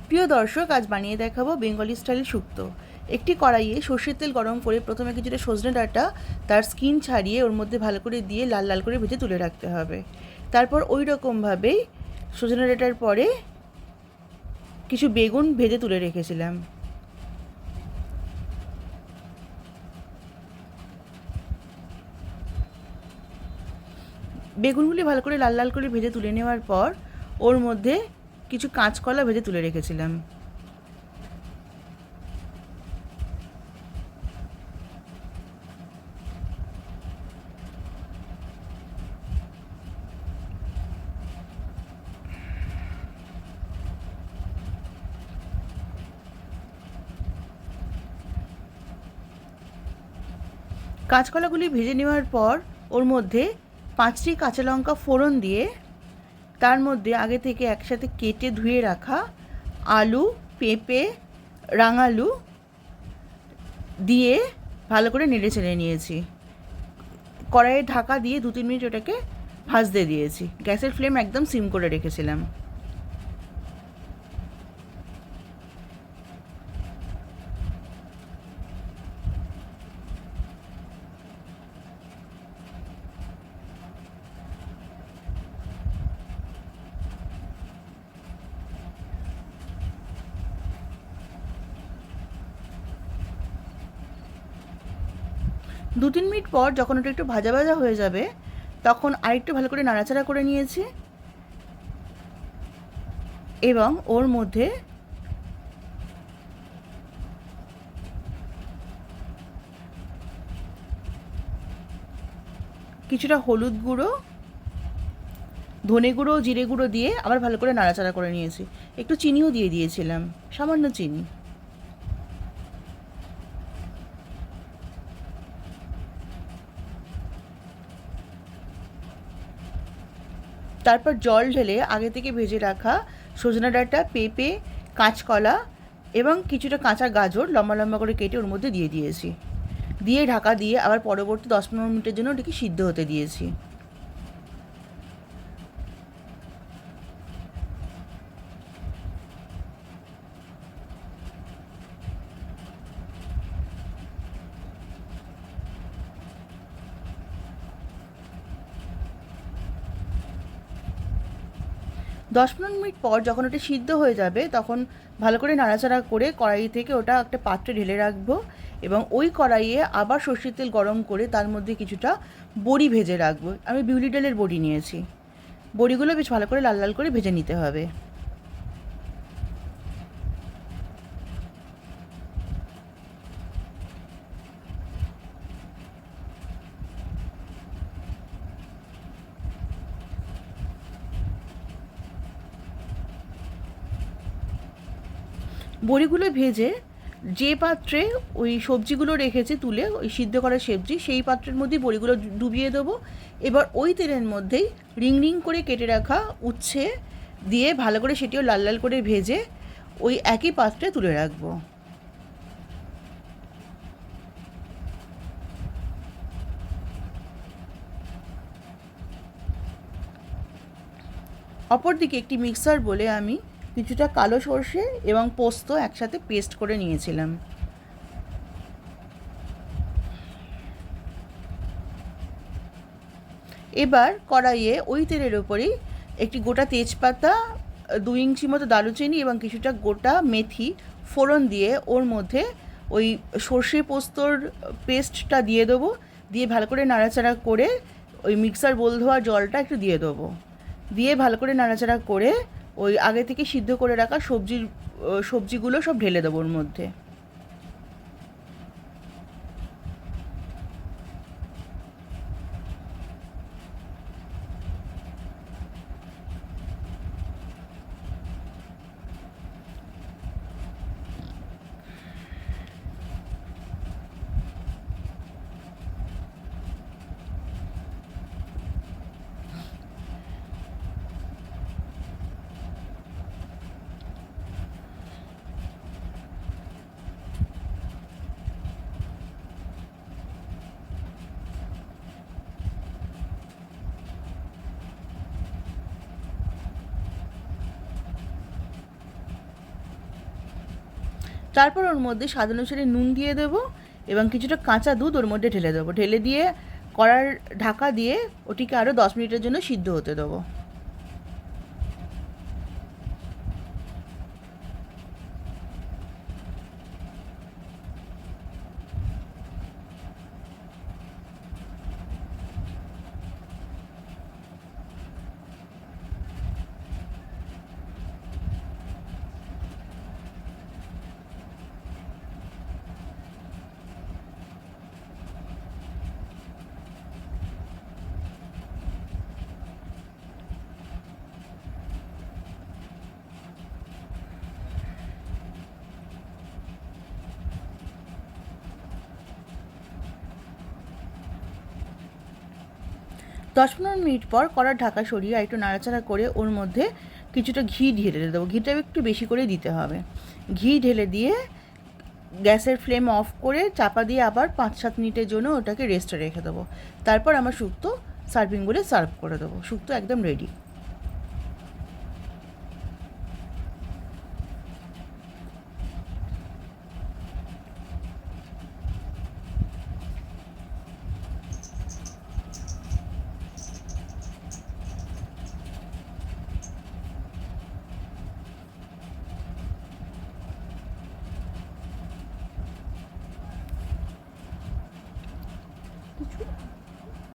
প্রিয় দর্শক, আজ বানিয়ে দেখাবো বেঙ্গলি স্টাইল শুক্তো। একটি কড়াইয়ে সর্ষের তেল গরম করে প্রথমে কিছুটা সজনে ডাঁটা তার স্কিন ছাড়িয়ে ওর মধ্যে ভালো করে দিয়ে লাল লাল করে ভেজে তুলে রাখতে হবে। তারপর ওই রকমভাবেই সজনে ডাঁটার পরে কিছু বেগুন ভেজে তুলে রেখেছিলাম। বেগুনগুলি ভালো করে লাল লাল করে ভেজে তুলে নেওয়ার পর ওর মধ্যে কিছু কাঁচকলা ভেজে তুলে রেখেছিলাম। কাঁচকলাগুলি ভেজে নেওয়ার পর ওর মধ্যে 5টি কাঁচা লঙ্কা ফোড়ন দিয়ে তার মধ্যে আগে থেকে একসাথে কেটে ধুয়ে রাখা আলু, পেঁপে, রাঙালু দিয়ে ভালো করে নেড়ে চেড়ে নিয়েছি। কড়াইয়ে ঢাকা দিয়ে 2-3 মিনিট ওটাকে ভাজতে দিয়েছি। গ্যাসের ফ্লেম একদম সিম করে রেখেছিলাম। দু তিন মিনিট পর যখন ওটা একটু ভাজা ভাজা হয়ে যাবে তখন আরেকটু ভালো করে নাড়াচাড়া করে নিয়েছি এবং ওর মধ্যে কিছুটা হলুদ গুঁড়ো, ধনে গুঁড়ো, জিরে গুঁড়ো দিয়ে আবার ভালো করে নাড়াচাড়া করে নিয়েছি। একটু চিনিও দিয়ে দিয়েছিলাম, সামান্য চিনি। তারপর জল ঢেলে আগে থেকে ভেজে রাখা সজনা ডাঁটা, পেঁপে, কাঁচকলা এবং কিছুটা কাঁচা গাজর লম্বা লম্বা করে কেটে ওর মধ্যে দিয়ে দিয়েছি। দিয়ে ঢাকা দিয়ে আবার পরবর্তী 10-15 মিনিটের জন্য ওটাকে সিদ্ধ হতে দিয়েছি। দশ পনেরো মিনিট পর যখন ওটা সিদ্ধ হয়ে যাবে তখন ভালো করে নাড়াচাড়া করে কড়াই থেকে ওটা একটা পাত্রে ঢেলে রাখবো এবং ওই কড়াইয়ে আবার সর্ষের তেল গরম করে তার মধ্যে কিছুটা বড়ি ভেজে রাখবো। আমি বিউলি ডালের বড়ি নিয়েছি। বড়িগুলো বেশ ভালো করে লাল লাল করে ভেজে নিতে হবে। বড়িগুলো ভেজে যে পাত্রে ওই সবজিগুলো রেখেছে তুলে ওই সিদ্ধ করা সবজি সেই পাত্রের মধ্যেই বড়িগুলো ডুবিয়ে দেবো। এবার ওই তেলের মধ্যেই রিং রিং করে কেটে রাখা উচ্ছে দিয়ে ভালো করে সেটিও লাল লাল করে ভেজে ওই একই পাত্রে তুলে রাখবো। অপরদিকে একটি মিক্সার বলে আমি কিছুটা কালো সর্ষে এবং পোস্ত একসাথে পেস্ট করে নিয়েছিলাম। এবার কড়াইয়ে ওই তেলের ওপরেই একটি গোটা তেজপাতা, 2 ইঞ্চি মতো দারুচিনি এবং কিছুটা গোটা মেথি ফোড়ন দিয়ে ওর মধ্যে ওই সর্ষে পোস্তর পেস্টটা দিয়ে দেবো। দিয়ে ভালো করে নাড়াচাড়া করে ওই মিক্সার বোল ধোয়া জলটা একটু দিয়ে দেবো। দিয়ে ভালো করে নাড়াচাড়া করে ওই আগে থেকে সিদ্ধ করে রাখা সবজিগুলো সব ঢেলে দেবো ওর মধ্যে। তারপর ওর মধ্যে স্বাদ অনুসারে নুন দিয়ে দেবো এবং কিছুটা কাঁচা দুধ ওর মধ্যে ঢেলে দেবো। ঢেলে দিয়ে কড়ার ঢাকা দিয়ে ওটিকে আরও 10 মিনিটের জন্য সিদ্ধ হতে দেবো। 10-15 মিনিট পর কড়ার ঢাকা সরিয়ে একটু নাড়াচাড়া করে ওর মধ্যে কিছুটা ঘি ঢেলে দেবো। ঘিটা একটু বেশি করে দিতে হবে। ঘি ঢেলে দিয়ে গ্যাসের ফ্লেম অফ করে চাপা দিয়ে আবার 5-7 মিনিটের জন্য ওটাকে রেস্টে রেখে দেবো। তারপর আমার শুক্তো সার্ভিং বলে সার্ভ করে দেবো। শুক্তো একদম রেডি।